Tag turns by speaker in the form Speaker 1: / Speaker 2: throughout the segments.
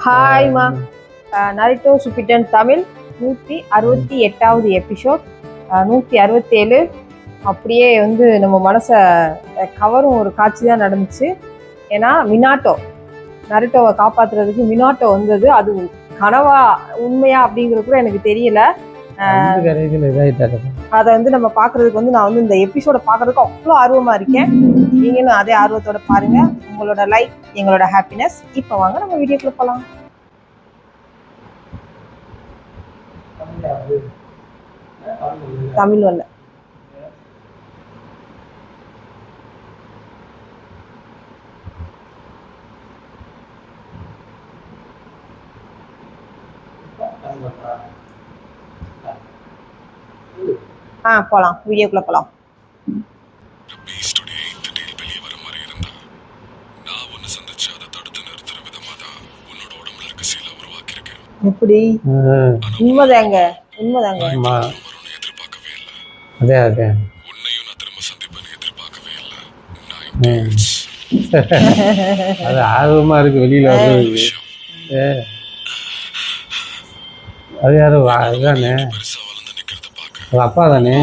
Speaker 1: ஹாய்மா. நரிட்டோ சுப்பிட்டன் Tamil 168வது episode, 167. அப்படியே வந்து நம்ம மனசை கவரும் ஒரு காட்சி தான் நடந்துச்சு. ஏன்னா மினாட்டோ நரிட்டோவை காப்பாத்துறதுக்கு மினாட்டோ வந்தது. அது கனவா உண்மையா அப்படிங்கிறது கூட எனக்கு தெரியல. அதை வந்து நம்ம பாக்குறதுக்கு வந்து நான் வந்து இந்த எபிசோட பாக்குறதுக்கு அவ்வளோ ஆர்வமா இருக்கேன். நீங்களும் அதே ஆர்வத்தோட பாருங்க. உங்களோட லைக் எங்களோட ஹாப்பினஸ். இப்போ வாங்க நம்ம வீடியோக்குள்ள போலாம். தமிழ் வரல. போலாம், வீடியோக்குள்ள போலாம். எப்படி? உண்மைதாங்க, உண்மைதாங்க.
Speaker 2: அதே அதே அது ஆர்வமா இருக்கு வெளியில வர்றதுக்கு. அது யாரு? அதுதானே அப்பா தானே.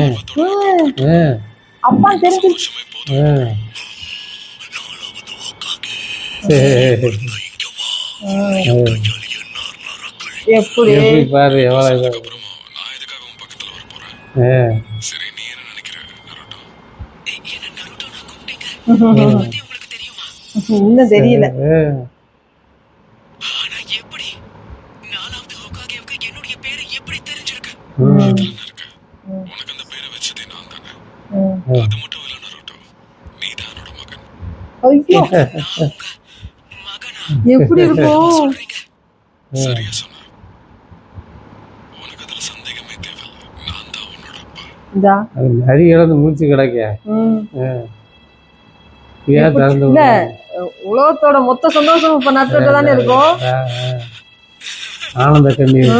Speaker 1: அப்பா தெரிஞ்சு எப்படி
Speaker 2: பாரு எவ்வளவு
Speaker 1: இன்னும் தெரியல. எப்படி இருக்கும்?
Speaker 2: நரி இழந்து மூச்சு கிடக்க.
Speaker 1: உலகத்தோட மொத்த சந்தோஷம் இப்ப நட்டுட்டு தானே இருக்கும்.
Speaker 2: ஆனந்த கண்ணீர்.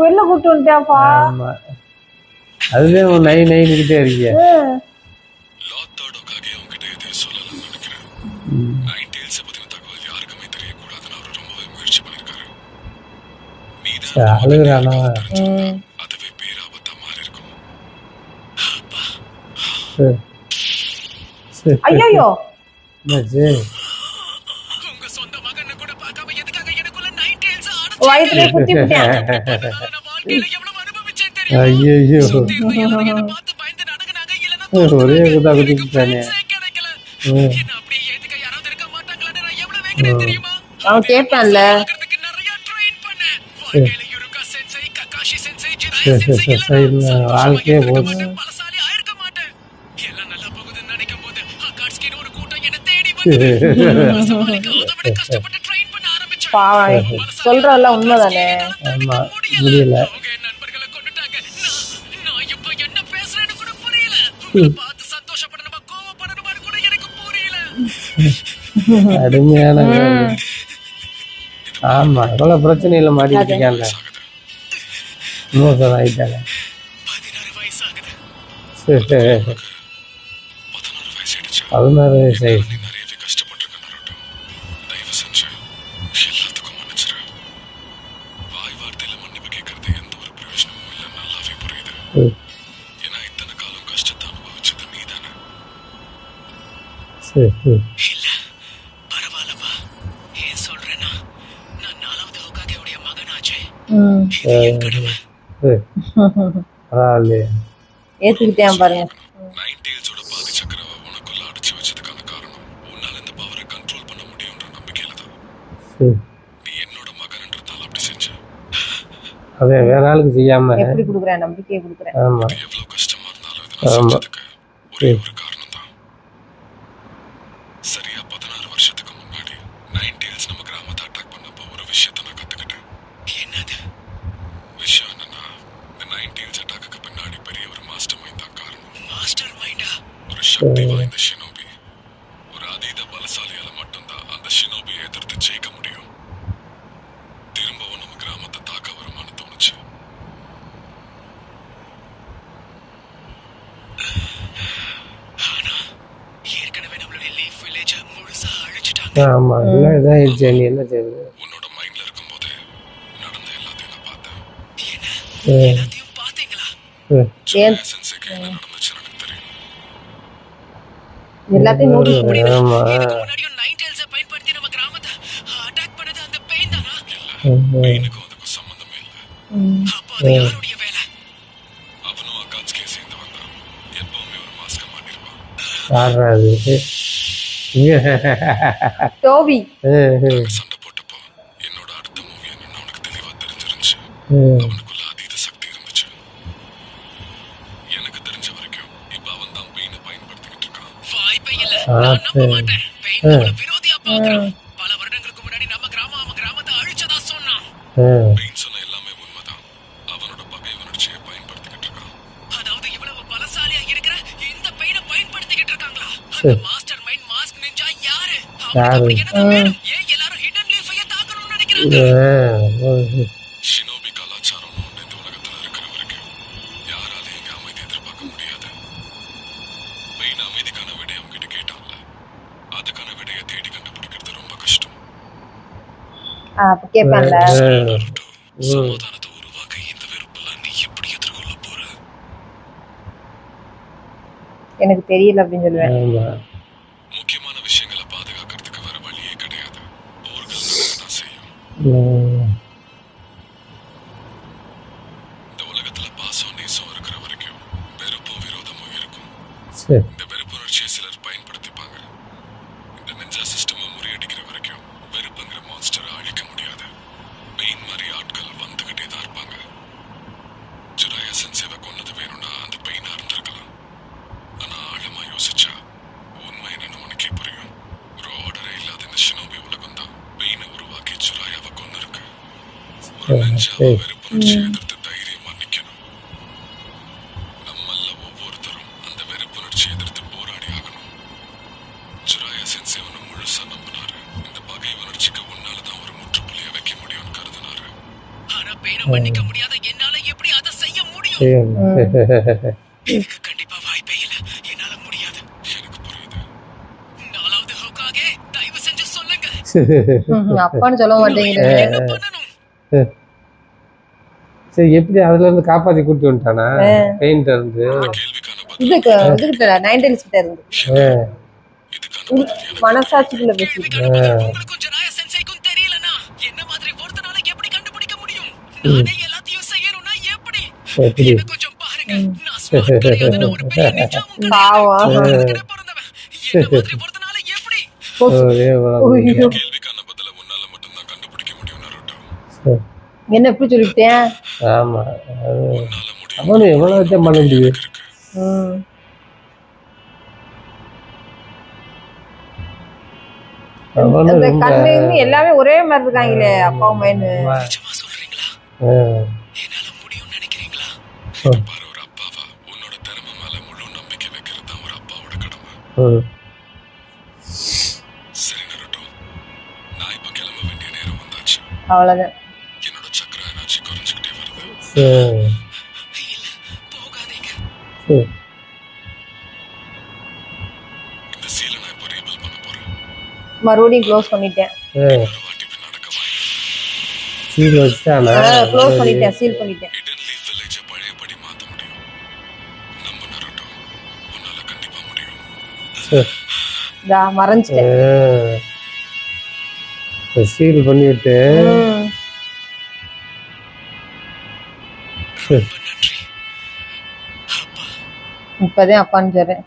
Speaker 1: வெளில கூட்டு வந்துட்டாப்பா.
Speaker 2: அதுதான் நை நைன்னுக்கிட்டே இருக்கீங்க. அழுகுறானா?
Speaker 1: ஐயோ வயிற்றுல குத்தி விட்டேன்.
Speaker 2: ஐயோ ஒரே குத்தா குத்தி விட்டானே.
Speaker 1: அவன் கேட்பான்ல.
Speaker 2: வாழ்க்கையே போச்சு.
Speaker 1: சொல்றல உண்மைதானே.
Speaker 2: ஆமா முடியல. அருமையான. ஆமா எவ்வளவு பிரச்சனையில மாட்டிக்கிட்டாங்க. மோசம் ஆயிட்டாங்க. 16 வயசு ஆயிடுச்சு.
Speaker 1: ஏத்துக்கிட்டேன் பாருங்க.
Speaker 2: அதே வேற ஆளுக்கு செய்யாம
Speaker 1: எப்படி குடுக்குறேன்? நம்பிக்கையை குடுக்குறேன்.
Speaker 2: ஆமா ஆமா.
Speaker 3: சரியா 16 வருஷத்துக்கு முன்னாடி நைன் டேல்ஸ் நம்ம கிராமத்தை அட்டாக் பண்ணப்போ ஒரு விஷயத்தை நான் கத்துக்கிட்டேன். என்னது விஷயம்? என்னன்னா இந்த நைன் டேல்ஸ் அட்டாக்கு பின்னாடி பெரிய ஒரு மாஸ்டர் மைண்ட் தான் காரணம். மாஸ்டர் மைண்டா? ஒரு சக்தி வாய்ந்த ஷினோபி. ஒரு அதீத பலசாலியால மட்டும்தான் அந்த ஷினோபியை எதிர்த்து ஜெயிக்க முடியும். திரும்பவும் நம்ம கிராமத்தை தாக்க வருமானு தோணுச்சு.
Speaker 2: ஆமா எல்லாம் இதாகிடுச்சு நீ என்ன செய்யுது
Speaker 3: உன்னோட மைண்ட்ல இருக்கும்போது நடந்த எல்லாத்தையும் நான் பார்த்தேன்.
Speaker 4: எல்லாத்தையும் பாத்தீங்களா?
Speaker 1: ஏன்
Speaker 3: சென்சேக்கு என்ன நடந்துச்சுன்னு எனக்கு தெரியும்.
Speaker 1: எல்லாத்தையும் நோட்டீஸ் பண்ணி
Speaker 2: ஆமா
Speaker 4: இதுக்கு முன்னாடியும் நைன் டெயில்ஸை பயன்படுத்தி நம்ம கிராமத்தை அட்டாக் பண்ணது அந்த பெயின் தானா?
Speaker 3: பெயினுக்கும் அதுக்கும் சம்மந்தமே இல்லை.
Speaker 4: அப்போ அது யாருடைய வேலை?
Speaker 3: அவனும் அக்காட்சிக்கே சேர்ந்து வந்தான். எப்பவுமே ஒரு மாஸ்க மாட்டிருப்பான்.
Speaker 2: யாரா அது
Speaker 1: டோவி
Speaker 3: சண்டை போட்டப்போ என்னோட அடுத்த மூவி என்னன்னு அவனுக்கு தெளிவா தெரிஞ்சிருந்துச்சு. அவனுக்குள்ள அதீத சக்தி இருந்துச்சு. எனக்கு தெரிஞ்ச வரைக்கும் இப்ப அவன் தான் பெயினை பயன்படுத்திக்கிட்டு இருக்கான்.
Speaker 4: வாய்ப்பே இல்ல. நான் நம்ப மாட்டேன். பெயின் நம்மள விரோதியா பார்க்கறான். பல வருடங்களுக்கு முன்னாடி நம்ம கிராமத்தை அழிச்சதா சொன்னான்.
Speaker 3: பெயின் சொன்ன எல்லாமே உண்மைதான். அவனோட பகை உணர்ச்சியை பயன்படுத்திக்கிட்டு இருக்கான்.
Speaker 4: அதாவது இவ்வளவு பலசாலியா இருக்கிற இந்த பெயினை பயன்படுத்திக்கிட்டு இருக்காங்களா? அந்த மாஸ்டர் மைண்ட் மாஸ்க் நிஞ்சா யாரு? அவனுக்கு அப்படி என்னதான் வேணும்? ஏன் எல்லாரும் ஹிடன் லீஃபையே தாக்கணும்னு நினைக்கிறாங்க?
Speaker 3: ஷினோபி கலாச்சாரம்னு ஒண்ணு இந்த உலகத்துல இருக்கிற வரைக்கும் யாராலையும் இங்க அமைதி எதிர்பார்க்க முடியாது. பெயின் அமைதிக்கான விடையை அவங்ககிட்ட கேட்டான்ல, அதுக்கான விடையை தேடி கண்டுபிடிக்கிறது ரொம்ப கஷ்டம்.
Speaker 1: அப்ப கேட்பான்ல
Speaker 3: நருட்டோ, சமாதானத்தை உருவாக்க இந்த வெறுப்பெல்லாம் நீ எப்படி எதிர்கொள்ள போற?
Speaker 1: எனக்கு தெரியல அப்படின்னு சொல்லுவேன்.
Speaker 2: ஆமா
Speaker 3: முக்கியமான விஷயங்களை பாதுகாக்கிறதுக்கு வேற வழியே கிடையாது. போர்கள் நடக்கத்தான் செய்யும். இந்த உலகத்துல பாசம் நேசம் இருக்கிற வரைக்கும் வெறுப்பும் விரோதமும் இருக்கும்.
Speaker 2: சரி
Speaker 3: இந்த வெறுப்புணர்ச்சியை சிலர் பயன்படுத்திப்பாங்க. இந்த நிஞ்சா சிஸ்டமை முறியடிக்கிற வரைக்கும் வெறுப்புங்கிற மான்ஸ்டரை அழிக்க முடியாது. பெயின் மாதிரி ஆட்கள் வந்துகிட்டே தான் இருப்பாங்க. ஜுராயா சென்சேவை கொன்னது வேணும்னா அந்த பெயினா இருந்திருக்கலாம். ஆனா ஆழமா யோசிச்சா உண்மை என்னன்னு உனக்கே புரியும். ஒரு ஆர்டரே இல்லாத இந்த ஷினோபி உலகம் தான் பெயினை உருவாக்கி ஜுராயாவை கொன்னு இருக்கு. ஒரு நெஞ்சாவை வெறுப்புணர்ச்சியை எதிர்த்து தைரியமா நிக்கணும். நம்மள ஒவ்வொருத்தரும் அந்த வெறுப்புணர்ச்சியை எதிர்த்து போராடி ஆகணும். ஜுராயா சென்சேவனை முழுசா நம்பினாரு. இந்த பகை உணர்ச்சிக்கு உன்னாலதான் ஒரு முற்றுப்புள்ளியை வைக்க முடியும்னு கருதினாரு.
Speaker 4: ஆனா பெயினை மன்னிக்க முடியாத என்னால எப்படி அதை செய்ய முடியும்? எனக்கு கண்டிப்பா வாய்ப்பே இல்ல. என்னால முடியாது.
Speaker 3: எனக்கு புரியுது.
Speaker 4: நாலாவது ஹோக்காகே தயவு செஞ்சு சொல்லுங்க.
Speaker 1: அப்பான்னு சொல்ல மாட்டேங்குது.
Speaker 4: என்ன பண்ணணும்?
Speaker 2: சரி எப்படி அதுல இருந்து காப்பாத்தி கூட்டி வந்துட்டானா பெயிண்ட் இருந்து
Speaker 3: கேள்விக்கான பதில்
Speaker 1: இதுகிட்ட நைன்டெயில்ஸ் கிட்ட இருந்து
Speaker 3: இதுக்கான பதில் எனக்கு
Speaker 1: மனசாட்சிக்குள்ள பேசிட்டு
Speaker 4: கேள்விக்கான பதில் உங்களுக்கும் ஜனாயா சென்சைக்கும் தெரியலனா என்ன மாதிரி ஒருத்தனால எப்படி கண்டுபிடிக்க முடியும்? நானே எல்லாத்தையும் செய்யணும்னா எப்படி?
Speaker 2: எப்படி
Speaker 4: என்ன கொஞ்சம் பாருங்க. நான் ஸ்மார்ட் கிடையாது. நான் ஒரு பெரிய நிஞ்சாவும் கிடையாது.
Speaker 1: பாவம்.
Speaker 4: உலகத்திலே பிறந்தவன். என்ன மாதிரி ஒருத்தனால எப்படி?
Speaker 2: ஒரே ஒரு
Speaker 1: ஐயோ,
Speaker 3: கேள்விக்கான பதில உன்னால மட்டும்தான் கண்டுபிடிக்க முடியும் நருட்டோ.
Speaker 1: என்ன எப்படி சொல்லிவிட்டேன்?
Speaker 2: ஆமா அது
Speaker 3: உன்னால முடியும்.
Speaker 2: அவனு எவ்வளவு வச்சம் பண்ண முடியுது
Speaker 3: இருக்கு.
Speaker 2: அவனு
Speaker 1: அந்த
Speaker 2: ரொம்ப
Speaker 1: கண்ணு எல்லாமே ஒரே மாதிரி இருக்காங்களே அப்பாவும் பையனு.
Speaker 4: நிஜமா சொல்றீங்களா? என்னால முடியும்னு நினைக்கிறீங்களா?
Speaker 3: பாரு, ஒரு அப்பாவா உன்னோட திறமை மேல முழு நம்பிக்கை வைக்கிறது தான் ஒரு அப்பாவோட கடமை. சரி நருட்டோ, நான் இப்ப கிளம்ப வேண்டிய நேரம் வந்தாச்சு.
Speaker 1: அவ்வளவுதான்.
Speaker 3: என்னோட சக்கர எனர்ஜி குறைஞ்சுக்கிட்டே வருது.
Speaker 4: இல்ல, போகாதீங்க.
Speaker 3: இந்த சீலை நான் இப்போ ரீபில் பண்ண போறேன்.
Speaker 1: மறுபடியும் க்ளோஸ் பண்ணிட்டேன்.
Speaker 3: ஒரு வாட்டி இப்படி நடக்க வாய்ப்பு.
Speaker 2: சீல் வச்சுட்டானா
Speaker 1: க்ளோஸ் பண்ணிட்டேன், சீல் பண்ணிட்டேன்.
Speaker 3: ஹிடன் லீஃப் வில்லேஜை பழையபடி மாத்த முடியும். நம்ம நருட்டோ, உன்னால கண்டிப்பா முடியும்.
Speaker 1: மறைஞ்சிட்டேன்.
Speaker 2: சீல் பண்ணிவிட்டு
Speaker 4: ரொம்ப நன்றி அப்பா.
Speaker 1: இப்பதான் அப்பான்னு சொல்றேன்.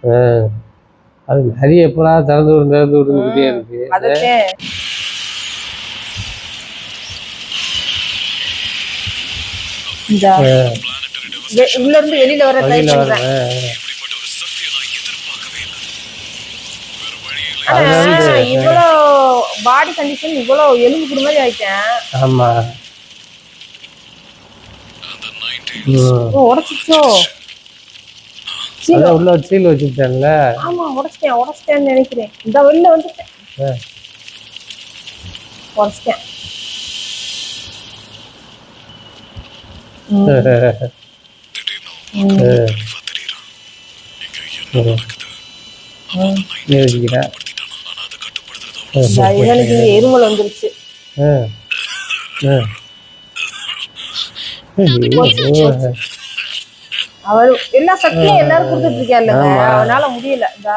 Speaker 2: அது நிறைய எப்படா திறந்து விடுந்துட்டே இருக்கு
Speaker 1: அதே உள்ள இருந்து வெளியில வர ட்ரை
Speaker 2: வெளியில
Speaker 1: பண்றேன்.
Speaker 3: இப்படிப்பட்ட ஒரு சக்தியை நான் எதிர்பார்க்கவே இல்லை. வேற வழி இல்லை.
Speaker 1: ஆனா இவ்வளோ பாடி கண்டிஷன் இவ்வளோ எலும்பு குடு மாதிரி ஆயிட்டேன்.
Speaker 2: ஆமா
Speaker 3: அந்த 90
Speaker 1: உடச்சிச்சோ.
Speaker 2: அதான் உள்ள சீல் வச்சுட்டேன்ல.
Speaker 1: ஆமா உடச்சிட்டேன்னு நினைக்கிறேன். இந்த வெளில வந்துட்டேன். உடச்சிட்டேன்.
Speaker 3: திடீர்னு தெளிவா தெரியுறான். இங்க என்ன நடக்குது? அவன் அந்த 90
Speaker 2: யோசிக்கிறேன்
Speaker 3: படுத்திட்டானா? ஆனா அதை கட்டுப்படுத்துறது
Speaker 1: எனக்கு இங்க இருமல் வந்துருச்சு.
Speaker 2: ஆ. ஆ. ஐயோ.
Speaker 1: அவர் எல்லா சக்தியும் எல்லாரும் கொடுத்துட்டு இருக்கா இல்லைங்க, அவனால முடியல.
Speaker 2: ஆ.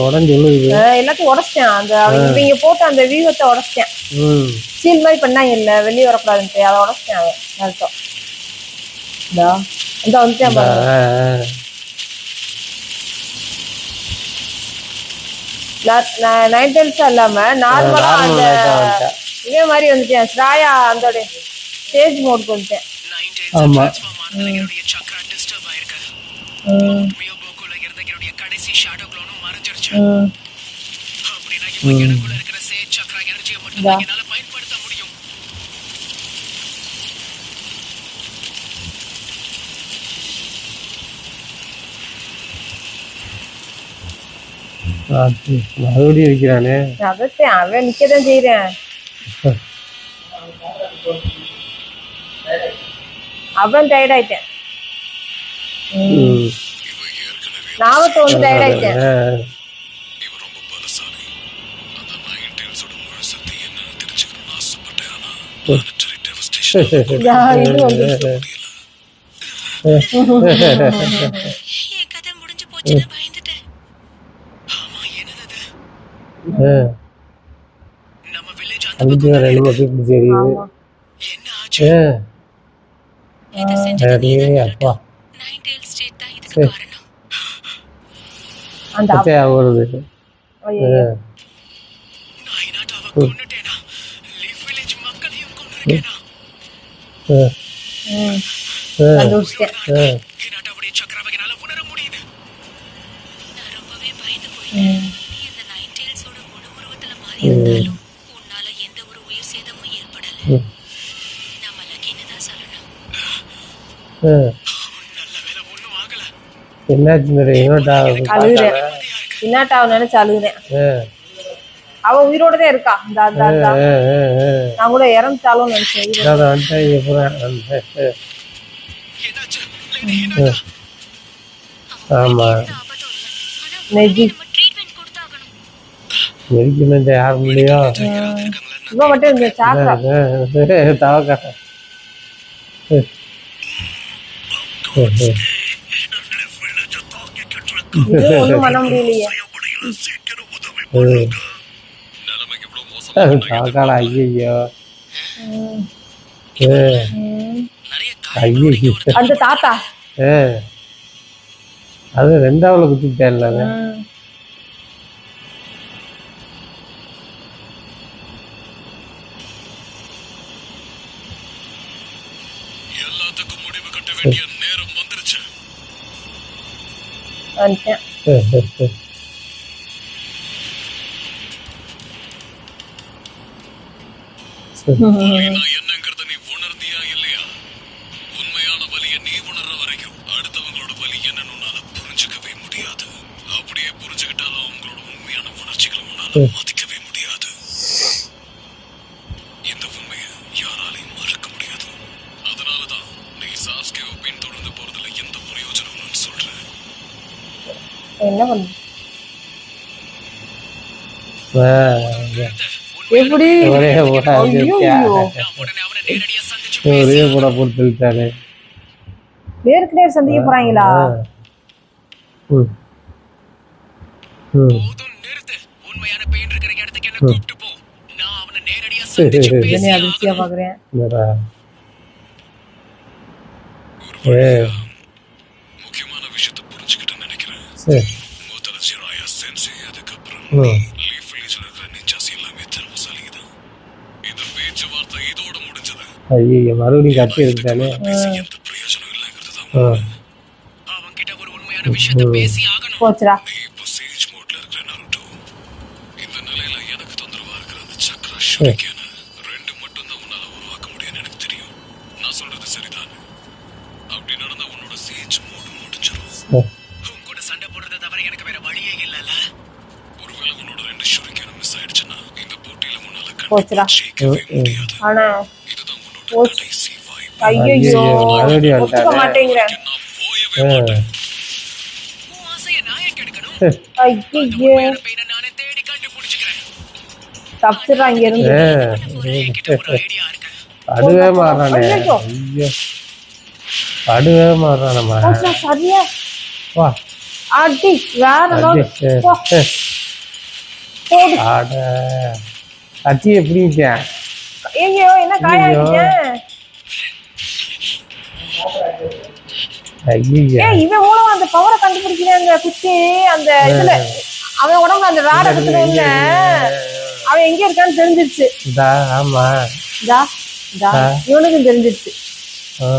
Speaker 2: உடஞ்சு விழுகுது.
Speaker 1: எல்லாத்தையும் உடச்சிட்டேன். அந்த இவங்க போட்டு அந்த வீவத்தை உடச்சிட்டேன்.
Speaker 2: ம்.
Speaker 1: சீல் மாதிரி பண்ணாங்க இல்ல, வெளியே வரக்கூடாதுன்ட்டு, அதை உடச்சிட்டேன். அவன் நேரத்தம் இந்த வந்துட்டேன் பாருங்க. நைன்டெல்ஸா இல்லாம நார்மலா அந்த இதே மாதிரி வந்துட்டேன். ஸ்ராயா அந்த ஸ்டேஜ் மோடுக்கு வந்துட்டேன்.
Speaker 2: ஆமா.
Speaker 4: சக்ரா டிஸ்டர்ப் ஆயிருக்கு. மியோபோக்குள்ள இருந்த என்னுடைய கடைசி ஷேடோ க்ளோனும் மறைஞ்சிருச்சு. அப்படினா இப்போ எனக்குள்ள இருக்கிற சேஜ் சக்ரா எனர்ஜியை மட்டும் என்னால பயன்படுத்த முடியும்.
Speaker 2: மறுபடியும் இருக்கிறானே.
Speaker 1: அதத்தான் அவன் நிக்கதான் செய்யறேன். அவன் டயர்ட் ஆயிட்டேன். நாவத்தை வந்து டயர்ட் ஆயிட்டேன்.
Speaker 3: இவன் ரொம்ப பலசாலி. அந்த நைன் டெயில்ஸோட முழு சக்தி என்னன்னு தெரிஞ்சுக்கணும்னு ஆசைப்பட்டேன். ஆனா planetary devastation
Speaker 1: இது வந்துருச்சு.
Speaker 4: என் கதை முடிஞ்சு போச்சுன்னு பயந்துட்டேன். ஆமா, என்னது நம்ம வில்லேஜ் அந்த
Speaker 2: அஞ்சு
Speaker 4: பக்கம்
Speaker 2: வேற என்ன பத்தி தெரியுது.
Speaker 1: ஆமா.
Speaker 4: என்ன ஆச்சு? இது செஞ்சது நீதான்
Speaker 2: அப்பா
Speaker 4: நைன் டெயில் ஸ்டேட் தான் இதுக்கு காரணம்.
Speaker 1: அந்த
Speaker 2: வருது.
Speaker 1: ஐயையோ.
Speaker 4: நான் இனாட்டாவை கொன்னுட்டேனா? லீஃப் வில்லேஜ் மக்களையும் கொன்னுட்டேனா?
Speaker 1: கண்டுபிடிச்சிட்டேன்.
Speaker 4: இனாட்டாவுடைய சக்கராவை என்னால உணர முடியுது. நான் ரொம்பவே பயந்து போயிட்டேன். நீ இந்த நைன் டெயில்ஸோட முழு உருவத்துல மாறி இருந்தாலும் உன்னால எந்த ஒரு உயிர் சேதமும் ஏற்படல. நம்ம லக்கின்னு தான் சொல்லணும். நல்ல வேலை ஒண்ணும் ஆகல.
Speaker 2: என்னாச்சு?
Speaker 1: அழுகுறேன். இன்னாட்டாவை நினைச்சு அழுகுறேன். அவ உயிரோட தான் இருக்கா. நான் கூட இறந்துட்டாலும் நினைச்சேன்.
Speaker 4: என்னாச்சு? லேடி இனாட்டா.
Speaker 2: ஆமா.
Speaker 1: நெஜி
Speaker 4: ட்ரீட்மென்ட் கொடுத்தாகணும்.
Speaker 2: மெடிக்கமெண்ட் யாரும் இல்லையோ.
Speaker 1: இவன் மட்டும் இந்த சாக்கா
Speaker 2: தவக்கா.
Speaker 1: இது ஒண்ணும் பண்ண முடியலையே.
Speaker 3: நிலைமைக்கு இவ்வளவு மோசம்.
Speaker 2: தவக்கால. ஐயோ.
Speaker 4: நிறைய
Speaker 2: ஐயோ.
Speaker 1: அந்த தாத்தா
Speaker 2: அது ரெண்டாவது குத்திட்டேன்ல.
Speaker 3: எல்லாத்துக்கும் முடிவு கட்ட வேண்டிய நேரம் வந்துருச்சு.
Speaker 1: வந்துட்டேன்.
Speaker 3: வலினா என்னங்கிறத நீ உணர்ந்தியா இல்லையா? உண்மையான வலியை நீ உணர்ற வரைக்கும் அடுத்தவங்களோட வலி என்னன்னு உன்னால புரிஞ்சுக்கவே முடியாது. அப்படியே புரிஞ்சுக்கிட்டாலும் அவங்களோட உண்மையான உணர்ச்சிகளை உன்னால மதிக்கவே முடியாது. இந்த உண்மையை யாராலையும் மறக்க முடியாது. அதனாலதான் நீ சாஸ்கேவை பின்தொடர்ந்து போறதுல எந்த பிரயோஜனம்னு சொல்ற.
Speaker 1: என்ன பண்ண எப்படி
Speaker 2: ஒரே
Speaker 1: ஐயோ.
Speaker 2: கூட போட்டுட்டாரு.
Speaker 1: நேருக்கு நேர் சந்திக்க போறாங்களா?
Speaker 4: போதும், நிறுத்து. உண்மையான பெயின் இருக்கிற இடத்துக்கு என்ன கூப்பிட்டு போ. நான் அவனை நேரடியா சந்திச்சு
Speaker 1: என்ன
Speaker 4: பேசி
Speaker 1: அதிர்ச்சியா பாக்குறேன்.
Speaker 3: முக்கியமான விஷயத்தை புரிஞ்சுக்கிட்டேன்னு நினைக்கிறேன். முதல்ல ஜிராயா சென்சி, அதுக்கப்புறம் லீஃப் வில்லேஜ்ல இருக்கிற நிஞ்சாஸ் எல்லாமே திறமசாலிதான். இந்த பேச்சுவார்த்தை இதோட முடிஞ்சது.
Speaker 2: ஐயோ, மறுபடியும் கட்டி எடுத்தானே.
Speaker 3: பேசி எந்த பிரயோஜனம் இல்லைங்கிறதுதான்.
Speaker 4: அவன் கிட்ட ஒரு உண்மையான விஷயத்தை பேசி ஆகணும்.
Speaker 1: போச்சுடா.
Speaker 3: நீ இப்போ சேஜ் மோட்ல இருக்கிற நருட்டோ. இந்த நிலையில எனக்கு தொந்தரவா இருக்கிற அந்த சக்ரா ஷூரிகேன ரெண்டு மட்டும் தான் உன்னால உருவாக்க முடியும்னு எனக்கு தெரியும். நான் சொல்றது சரிதான். அப்படி நடந்தா உன்னோட சேஜ் மோடு முடிஞ்சிடும். உன் கூட சண்டை போடுறதை தவிர எனக்கு வேற வழியே இல்லல. ஒருவேளை உன்னோட ரெண்டு ஷூரிகேனும் மிஸ் ஆயிடுச்சுன்னா இந்த போட்டியில உன்னால
Speaker 1: போச்சுடா.
Speaker 3: கண்டிப்பா ஜெயிக்கவே முடியாது.
Speaker 1: ஆனா
Speaker 3: இதுதான் உன்னோட கடைசி வாய்ப்பு.
Speaker 1: ஐயோ
Speaker 2: மறுபடியும்
Speaker 1: ஒத்துக்க மாட்டேங்கிறேன்.
Speaker 3: நான் போயவே மாட்டேன்.
Speaker 4: உன் ஆசையை நான் ஏன் கெடுக்கணும்?
Speaker 1: ஐயோ
Speaker 4: உண்மையான பெயினை நானே தேடி கண்டுபிடிச்சுக்கிறேன்.
Speaker 1: தப்பிச்சிடறான் இங்க இருந்து.
Speaker 4: என்கிட்ட ஒரு ஐடியா இருக்கு.
Speaker 2: படுவே மாறானே.
Speaker 1: ஐயோ.
Speaker 2: ஐயோ படுவே மாறானம்மா.
Speaker 1: போச்சா, சரியா
Speaker 2: வா
Speaker 1: அடி வேற
Speaker 2: அடி.
Speaker 1: level. போ. போடு.
Speaker 2: ஆட கத்தியை பிடிக்கிட்டேன்.
Speaker 1: ஐயோ என்ன காயாக்கிட்டேன்.
Speaker 2: ஐயோ
Speaker 1: ஏய் இவன் மூலமா அந்த பவரை கண்டுபிடிக்கிறாங்க குச்சி அந்த இதுல அவன் உடம்புல அந்த ராட குத்துனோம்ல அவன் எங்க இருக்கான்னு தெரிஞ்சிருச்சு.
Speaker 2: இதா ஆமா
Speaker 1: இதா இதா இவனுக்கும் தெரிஞ்சிருச்சு.
Speaker 2: ஆ.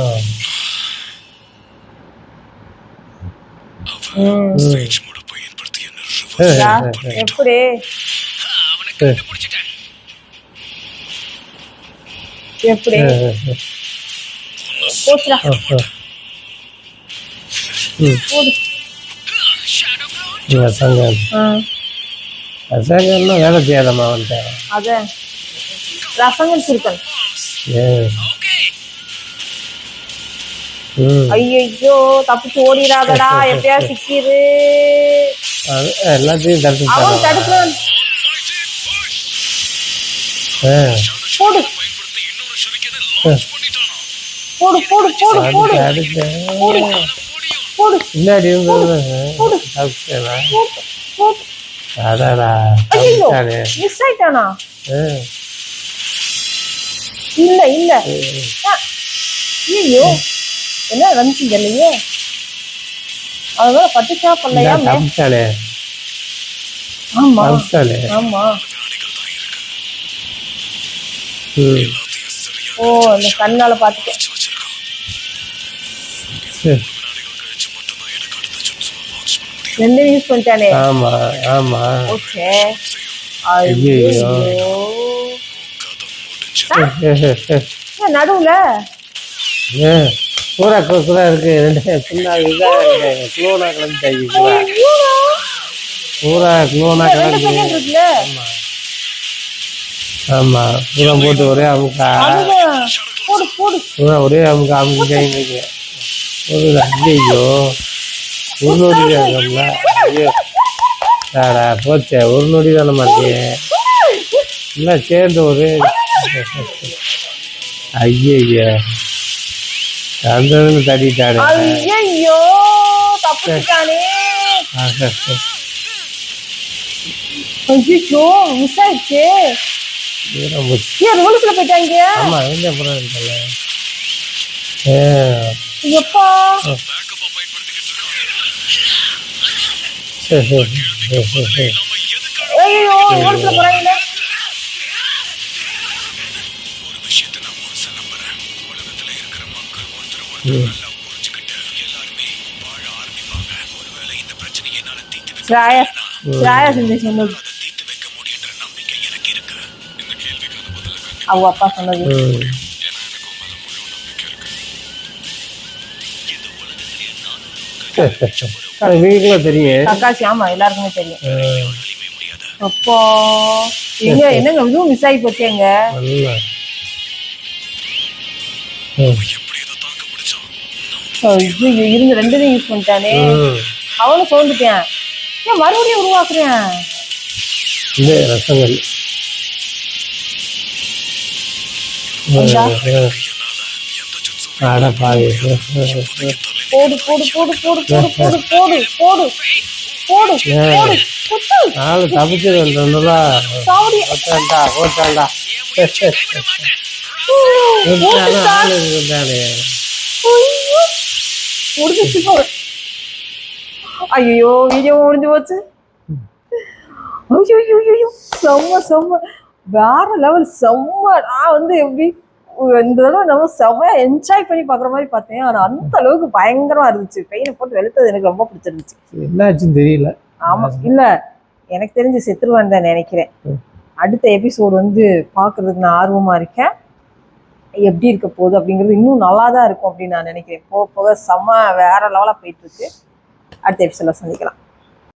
Speaker 3: ஸ்டேஜ் மூட பயன்படுத்தி என்ன
Speaker 1: இதா, எப்படி
Speaker 4: அவனை கண்டுபிடிச்சிட்டேன்.
Speaker 1: எப்படி போச்சுடா. போடு.
Speaker 4: ஷேடோ க்ளோன்
Speaker 2: ரசங்கன் ரசங்கன்னா வேலை செய்யாதம்மா வந்துட்டேன்.
Speaker 1: அத ரசங்கன் சுருக்கன்.
Speaker 4: ஓகே.
Speaker 1: ஐயோ தப்பிச்சு ஓடிடாதடா எப்படியா சிக்கிரு.
Speaker 2: எல்லாத்தையும் தடுத்து
Speaker 1: அவன் தடுக்கிறான். போடு
Speaker 4: பயன்படுத்தி இன்னொரு ஷரிக்கனை லான்ச் பண்ணிட்டானா.
Speaker 1: போடு போடு போடு போடு போடு போடு
Speaker 2: பின்னாடி இருந்தது
Speaker 1: போடு
Speaker 2: தப்பிச்சேனா?
Speaker 1: போடு போடு.
Speaker 2: அடாடா
Speaker 1: ஐயோ
Speaker 2: தப்பிச்சானே.
Speaker 1: மிஸ் ஆயிட்டானா?
Speaker 2: ஆ.
Speaker 1: இல்ல இல்ல. ஐயோ என்ன வந்துச்சு இல்லையே. அதனால பட்டுச்சா பண்ணலையா?
Speaker 2: தப்பிச்சானே
Speaker 1: ஆமா
Speaker 2: தப்பிச்சானே.
Speaker 1: ஆமா. ஓ அந்த கண்ணால பாத்துட்டேன். ரெண்டு யூஸ் பண்ணிட்டானே.
Speaker 2: ஆமா ஆமா.
Speaker 1: ஓகே.
Speaker 2: ஐயோ.
Speaker 1: நடுவுல
Speaker 2: பூரா கூட இருக்கு. ரெண்டு சின்ன இதாக குளோனா கிளம்பிட்டாங்க. பூரா குளோனா
Speaker 1: ரெண்டு
Speaker 2: கிளம்பி.
Speaker 1: செகண்ட் இருக்குல்ல.
Speaker 2: ஆமா பூரா போட்டு ஒரே அமுக்கா.
Speaker 1: அதுதான். போடு போடு.
Speaker 2: பூரா ஒரே அமுக்கா அமுக்கிட்டாங்க. ஒரு ஐயோ ஒரு நொடி தானம்ல. ஐயோ சாடா போச்சே. ஒரு நொடி தானே மாட்டே இல்லை சேர்ந்து ஒரு ஐயோ அந்த இதில் தட்டிட்டானே.
Speaker 1: ஐயோ தப்பிச்சிட்டானே. ஐயோ மிஸ் ஆயிடுச்சு.
Speaker 2: தூரம் போச்சு.
Speaker 1: ஏன் ரிவர்ஸ்ல போயிட்டாங்க?
Speaker 2: ஆமா எங்க அப்புறம் இருக்கல.
Speaker 1: எப்பா
Speaker 4: பேக்கப்பா பயன்படுத்திக்கிட்டு இருக்கான்.
Speaker 1: ஐயோ ரிவர்ஸ்ல போறாங்க.
Speaker 3: ஒரு விஷயத்தை நான் முழுசா நம்புறேன். உலகத்துல இருக்கிற மக்கள் ஒருத்தர் நல்லா புரிஞ்சுக்கிட்டு எல்லாருமே வாழ ஆரம்பிப்பாங்க. ஒருவேளை இந்த பிரச்சனையை என்னால தீர்த்து
Speaker 1: ஸ்ராயா செஞ்சு சொன்னது
Speaker 3: அதை தீர்த்து வைக்க முடியுன்ற நம்பிக்கை எனக்கு இருக்கு. இந்த கேள்விக்கான பதில கண்டிப்பா
Speaker 1: அவங்க அப்பா சொன்னது.
Speaker 3: ஏன்னா எனக்கு உன் மேல முழு நம்பிக்கை இருக்கு.
Speaker 2: அது வீட்டுக்குலாம் தெரியும்.
Speaker 1: கக்காசி ஆமா எல்லாருக்குமே தெரியும். அப்போ எங்க என்னங்க இதுவும் மிஸ் ஆகி போச்சேங்க.
Speaker 2: நல்லா
Speaker 3: எப்படி இதை தாக்கு பிடிச்சான்?
Speaker 1: ஐயோ இருந்து ரெண்டுமே யூஸ் பண்ணிட்டானே. அவனும் சோர்ந்துட்டேன். ஏன் மறுபடியும் உருவாக்குறேன்?
Speaker 2: இந்த ரசங்கள் அட பாவி.
Speaker 1: போடு போடு போடு போடு போடு போடு போடு போடு போடு போடு குத்து.
Speaker 2: நாலு தப்பிச்சது வந்துடா.
Speaker 1: சாவடி.
Speaker 2: ஓட்டாண்டா ஓட்டாண்டா. ஆளு இருந்தானே.
Speaker 1: ஐயோ முடிஞ்சிச்சு போடு. ஐயோ வீடியோ முடிஞ்சு போச்சு. ஐயோ ஐயோ செம்ம செம்ம வேற லெவல் செம்ம. நான் வந்து எப்படி இந்த தடவை நம்ம செம்மையா என்ஜாய் பண்ணி பாக்குற மாதிரி பார்த்தேன். ஆனா அந்த அளவுக்கு பயங்கரமா இருந்துச்சு. பெயினை போட்டு வெளுத்தது எனக்கு ரொம்ப பிடிச்சிருந்துச்சு.
Speaker 2: என்னாச்சுன்னு தெரியல.
Speaker 1: ஆமா இல்ல எனக்கு தெரிஞ்சு செத்துருவான்னு தான் நினைக்கிறேன். அடுத்த எபிசோடு வந்து பாக்குறதுக்கு நான் ஆர்வமா இருக்கேன். எப்படி இருக்க போகுது அப்படிங்கிறது இன்னும் நல்லா தான் இருக்கும் அப்படின்னு நான் நினைக்கிறேன். போக போக செம்ம வேற லெவலா போயிட்டு இருக்கு. அடுத்த எபிசோட்ல சந்திக்கலாம்.